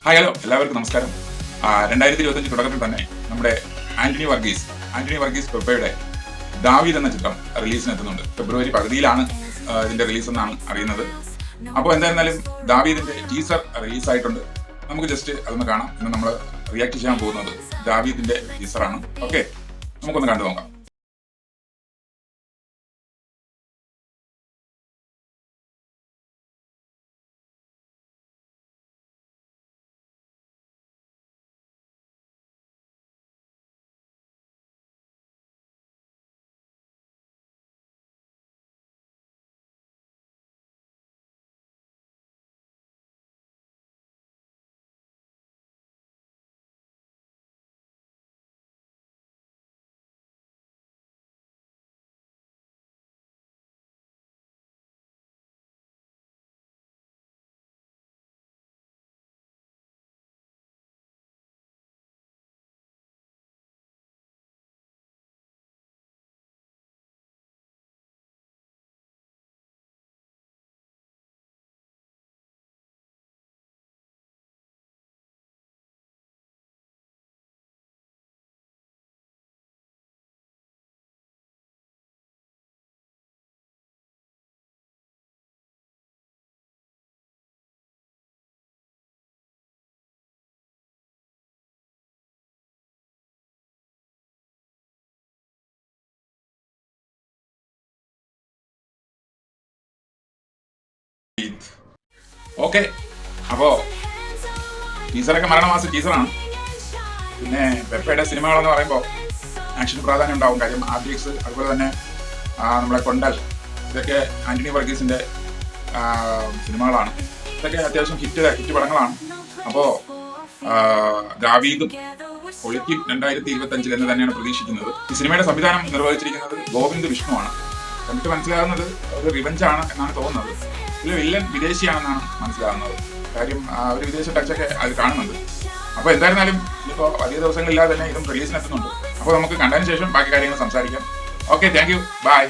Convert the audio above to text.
Hi hello എല്ലാവർക്കും നമസ്കാരം. 2025 തുടക്കത്തിൽ തന്നെ നമ്മുടെ ആന്റണി വർഗീസ് പെപ്പയുടെ ദാവീദ് എന്ന ചിത്രം റിലീസിനെത്തുന്നുണ്ട്. ഫെബ്രുവരി പകുതിയിലാണ് ഇതിന്റെ റിലീസ് എന്നാണ് അറിയുന്നത്. അപ്പോൾ എന്തായിരുന്നാലും ദാവീദിന്റെ ടീസർ റിലീസായിട്ടുണ്ട്. നമുക്ക് ജസ്റ്റ് അതൊന്ന് കാണാം. ഇന്ന് നമ്മൾ റിയാക്ട് ചെയ്യാൻ പോകുന്നത് ദാവീദിന്റെ ടീസറാണ്. ഓക്കെ, നമുക്കൊന്ന് കണ്ടു നോക്കാം. ഓക്കെ, അപ്പോ ടീസറൊക്കെ മരണമാസ ടീസറാണ്. പിന്നെ പെപ്പയുടെ സിനിമകളെന്ന് പറയുമ്പോൾ ആക്ഷൻ പ്രാധാന്യം ഉണ്ടാവും. കാര്യം RDX, അതുപോലെ തന്നെ നമ്മളെ കൊണ്ടൽ, ഇതൊക്കെ ആന്റണി വർഗീസിന്റെ സിനിമകളാണ്. ഇതൊക്കെ അത്യാവശ്യം ഹിറ്റ് പടങ്ങളാണ്. അപ്പോൾ ദാവീദും പൊളിക്കും 2025 എന്ന് തന്നെയാണ് പ്രതീക്ഷിക്കുന്നത്. ഈ സിനിമയുടെ സംവിധാനം നിർവഹിച്ചിരിക്കുന്നത് ഗോവിന്ദ് വിഷ്ണുവാണ്. കണ്ടിട്ട് മനസ്സിലാകുന്നത് ഒരു റിവഞ്ചാണ് എന്നാണ് തോന്നുന്നത്. ഇതിൽ വില്ലൻ വിദേശിയാണെന്നാണ് മനസ്സിലാകുന്നത്. കാര്യം ഒരു വിദേശ ടച്ചൊക്കെ അത് കാണുന്നുണ്ട്. അപ്പോൾ എന്തായിരുന്നാലും ഇപ്പോൾ വലിയ ദിവസങ്ങളില്ലാതെ തന്നെ ഇതും റിലീസിനെത്തുന്നുണ്ട്. അപ്പോൾ നമുക്ക് കണ്ടതിന് ശേഷം ബാക്കി കാര്യങ്ങൾ സംസാരിക്കാം. Okay, thank you, by.